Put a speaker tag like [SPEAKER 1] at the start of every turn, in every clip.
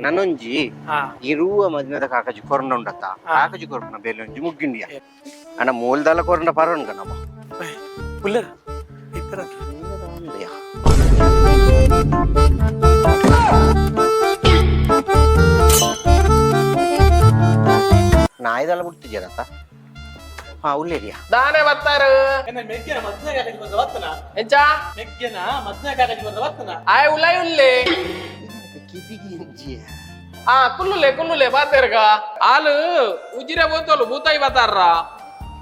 [SPEAKER 1] ನನ್ನೊಂಜಿ ಇರುವ ಮದ್ಮೆದ ಕಾಕಜಿ corona ಉಂಡತ್ತ ಕಾಕಜಿ corona ಬೇಲೆ ಒಂಜಿ ಮುಗ್ಗಿಂಡಿಯ ಅಣ್ಣ ಮೂಲದಲ್ಲ ಕೊರೋನ ಪರವನ್ಗ ನಮ್ಮ
[SPEAKER 2] ಪುಲ್ಲರ್
[SPEAKER 1] ನಾಯ್ದಲ್ಲ ಬಿಡ್ತಿದ್ಯಾರಂತ ಹಾ ಉಲ್ಲೇರಿಯಾ
[SPEAKER 3] ದಾನೆ ಬರ್ತಾರು
[SPEAKER 2] ಮೆಗ್ಗೆನ ಮದ್ನೆ ಕಾಕಜಿ ಬಂದ ಬತ್ತನ
[SPEAKER 3] ಎಂಚ
[SPEAKER 2] ಮೆಗ್ಗೆನ ಮದ್ನೆ ಕಾಕಜಿ ಬಂದ ಬತ್ತನ
[SPEAKER 3] ಆಯ್ ಉಲೈ ಉಲ್ಲೆ
[SPEAKER 1] ಕಿಬಿಗಿ
[SPEAKER 3] ಆ ಕುಲ್ಲುಲೆ ಬಾತೇರ್ಗ ಆಲು ಉಜಿರೆ ಬೋತೋಲು ಭೂತಾಯಿ ಬಾತಾರ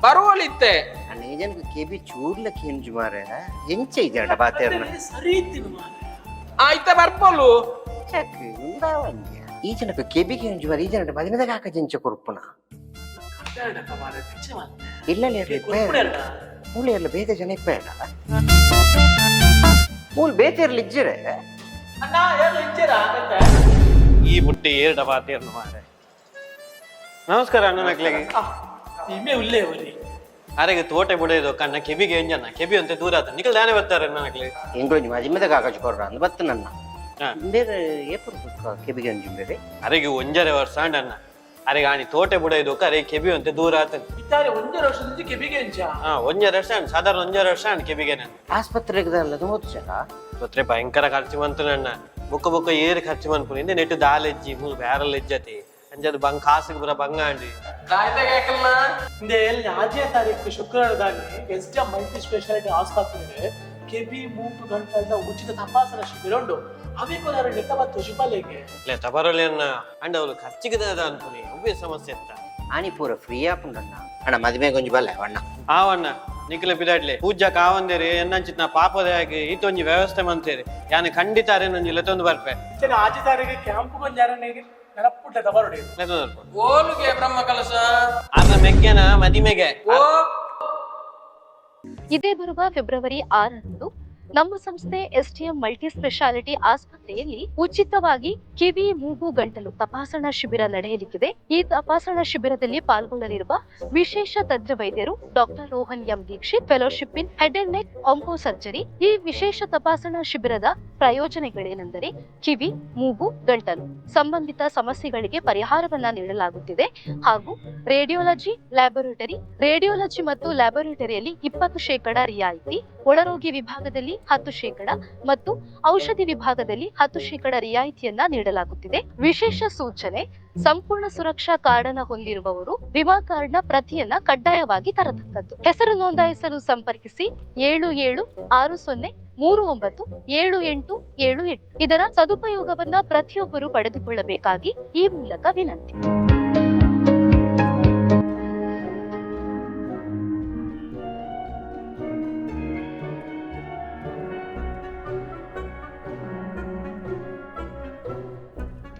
[SPEAKER 3] ಬರುವಳಿತ್ತೆ
[SPEAKER 1] ಅನೇಜನ್ ಕೆಬಿ ಚೂರ್ಲಕ್ಕೆ ಹಿಂಜು ಮಾರೆ ಎಂಚ ಇದ್ದಾಡ ಬಾತೇರ್ನ
[SPEAKER 2] ಸರಿ ಇತ್ತಿನ ಮಾರೆ
[SPEAKER 3] ಆಯ್ತ ಬರ್ಪೋಲು
[SPEAKER 1] ಚಕ್ ಉಂದಾವಂಗ್ಯ ಈ ಜನಕ್ಕೆ ಕೆಬಿಗೆ ಹಿಂಜು ಮಾರೆ ಈ ಜನ ಮದ್ಮೆದ ಕಾಕಜಿ ಎಂಚ ಕೊರುಪುನ
[SPEAKER 2] ಕರ್ನಾಟಕ ಮಾರೆ ಪಿಚ್ಚ ಮಾರೆ
[SPEAKER 1] ಇಲ್ಲಲ್ಲಿ ಮೂಲೆ ಎಲ್ಲ ಬೇಗ ಜನ ಇಪ್ಪೇಡ ಮೂಲ್ ಬೇತೇರ್ಲಿ ಇಜ್ಜರೆ
[SPEAKER 2] ಅಣ್ಣ ಏನು ಇಚ್ಚರ
[SPEAKER 4] ಈ ಬುಟ್ಟಿ ಏರ್ಡ ಬಾತೇರ್ನ ಮಾರೆ ನಮಸ್ಕಾರ ಅಣ್ಣ ನಕ್ಲೆಗೆ
[SPEAKER 2] ನಿಮ್ಮೆ ಉಲ್ಲೇ ಅವರಿ
[SPEAKER 4] ಅರೆಗೆ ತೋಟೆ ಬುಡೇದು ಕಣ್ಣ ಕೆಬಿಗೆ ಎಂಜನ ಕೆಬಿ ಅಂತ ದೂರ ಆತ ನಿಖಲ್ ದಾನೆ ಬರ್ತಾರೆ ಅಣ್ಣ ನಕ್ಲೆ
[SPEAKER 1] ಎಂಗ್ಳೊಂಜಿ ಮದ್ಮೆದ ಕಾಕಜಿ ಕೊರ್ರ ಅಂದ್ ಬತ್ತ ನನ್ನ ಬೇರೆ ಏಪರ್ ಕೆಬಿಗೆ ಒಂಜಿ ಬೇರೆ
[SPEAKER 4] ಅರೆಗೆ ಒಂಜರೆ ವರ್ಷ ಅಣ್ಣ ಅರೆಗೆ ಆಣಿ ತೋಟೆ ಬುಡೇದು ಅರೆ ಕೆಬಿ ಅಂತ ದೂರ ಆತ
[SPEAKER 2] ಇತ್ತಾರೆ ಒಂದೇ ವರ್ಷದಿಂದ ಕೆಬಿಗೆ ಎಂಚ
[SPEAKER 4] ಒಂಜರೆ ವರ್ಷ ಅಣ್ಣ ಸಾಧಾರಣ ಒಂಜರೆ ವರ್ಷ ಅಣ್ಣ ಕೆಬಿಗೆ ನಾನು
[SPEAKER 1] ಆಸ್ಪತ್ರೆಗದಲ್ಲ ತುಂಬ
[SPEAKER 4] ತೊತ್ರೆ ಭಯಂಕರ ಖರ್ಚು ಬಂತು ನನ್ನ ಬುಕ್ಕ ಏರ್ ಖರ್ಚು ಬಂದ್ಪು ಇಂದೆ ನೆಟ್ಟು ದಾಲೆಜ್ಜಿ ಮೂಲ್ ಬ್ಯಾರಲ್ ಎಜ್ಜತಿ ಅಂಜದು ಬಂಗ್ ಕಾಸಿಗೆ ಬರ ಬಂಗಾಂಡಿ
[SPEAKER 2] ಇಂದೆ ಎಲ್ಲಿ 5ನೇ ತಾರೀಕು ಶುಕ್ರವಾರದಾಗಿ ಎಸ್ಡಿಎಂ ಮಲ್ಟಿ ಸ್ಪೆಷಾಲಿಟಿ ಆಸ್ಪತ್ರೆಗೆ ಕೆಬಿ 3 ಗಂಟೆಯಿಂದ ಉಚಿತ ತಪಾಸಣಾ ಶಿಬಿರ ಉಂಟು ಅವೇಕೋಲಾರ ನೆಟ್ಟಬತ್ತು ಶಿಪಾಲಿಗೆ
[SPEAKER 4] ಲೇ ತಬರಲಿ ಅಣ್ಣ ಅಂಡ ಅವಳು ಖರ್ಚಿಗೆ ಅನ್ಪುನಿ ಒಬ್ಬೇ ಸಮಸ್ಯೆ ಇತ್ತ
[SPEAKER 1] ಆನಿ ಪೂರ ಫ್ರೀ ಆಪುಂಡಣ್ಣ ಅಣ್ಣ ಮದ್ವೆ ಗೊಂಜಿ ಬಲ್ಲ ಅಣ್ಣ
[SPEAKER 4] ಆವಣ್ಣ ನಿಖಿಲ ಪಿದಾಡ್ಲೆ ಪೂಜಾ ಕಾವಂದೇರಿ ಎನ್ನಂಚಿತ್ ನಾ ಪಾಪದ ಆಗಿ ಈತೊಂಜಿ ವ್ಯವಸ್ಥೆ ಮಂತೇರಿ ಯಾನೆ ಖಂಡಿತ ಅರೇನೊಂಜಿ ಲತೊಂದು ಬರ್ಪೆ
[SPEAKER 2] 5 ತಾರೀಕಿಗೆ ಕ್ಯಾಂಪ್ ಗೊಂಜಾರನಿಗೆ ನೆನಪುಟ್ಟ ತಬರಡಿ
[SPEAKER 3] ಓಲುಗೆ ಬ್ರಹ್ಮ ಕಲಶ
[SPEAKER 4] ಅದ ಮೆಗ್ಗೆನ ಮದಿಮೆಗೆ
[SPEAKER 3] ಓ
[SPEAKER 5] ಇದೇ ಬರುವ ಫೆಬ್ರವರಿ 6ರಂದು ನಮ್ಮ ಸಂಸ್ಥೆ ಎಸ್ಟಿಎಂ ಮಲ್ಟಿ ಸ್ಪೆಷಾಲಿಟಿ ಆಸ್ಪತ್ರೆಯಲ್ಲಿ ಉಚಿತವಾಗಿ ಕಿವಿ ಮೂಗು ಗಂಟಲು ತಪಾಸಣಾ ಶಿಬಿರ ನಡೆಯಲಿಕ್ಕಿದೆ. ಈ ತಪಾಸಣಾ ಶಿಬಿರದಲ್ಲಿ ಪಾಲ್ಗೊಳ್ಳಲಿರುವ ವಿಶೇಷ ತಜ್ಞ ವೈದ್ಯರು doctor Rohan M Dixit, fellowship in head and neck onco surgery. ಈ ವಿಶೇಷ ತಪಾಸಣಾ ಶಿಬಿರದ ಪ್ರಯೋಜನಗಳೇನೆಂದರೆ ಕಿವಿ, ಮೂಗು, ಗಂಟಲು ಸಂಬಂಧಿತ ಸಮಸ್ಯೆಗಳಿಗೆ ಪರಿಹಾರವನ್ನ ನೀಡಲಾಗುತ್ತಿದೆ ಹಾಗೂ ರೇಡಿಯೋಲಜಿ ಮತ್ತು ಲ್ಯಾಬೊರೇಟರಿಯಲ್ಲಿ 20% ರಿಯಾಯಿತಿ, ಒಳರೋಗಿ ವಿಭಾಗದಲ್ಲಿ 10% ಮತ್ತು ಔಷಧಿ ವಿಭಾಗದಲ್ಲಿ 10% ರಿಯಾಯಿತಿಯನ್ನ ನೀಡಲಾಗುತ್ತಿದೆ. ವಿಶೇಷ ಸೂಚನೆ: ಸಂಪೂರ್ಣ ಸುರಕ್ಷಾ ಕಾರ್ಡ್ ಅನ್ನು ಹೊಂದಿರುವವರು ವಿಮಾ ಕಾರ್ಡ್ ನ ಪ್ರತಿಯನ್ನ ಕಡ್ಡಾಯವಾಗಿ ತರತಕ್ಕದ್ದು. ಹೆಸರು ನೋಂದಾಯಿಸಲು ಸಂಪರ್ಕಿಸಿ 7760397878. ಇದರ ಸದುಪಯೋಗವನ್ನ ಪ್ರತಿಯೊಬ್ಬರು ಪಡೆದುಕೊಳ್ಳಬೇಕಾಗಿ ಈ ಮೂಲಕ ವಿನಂತಿ.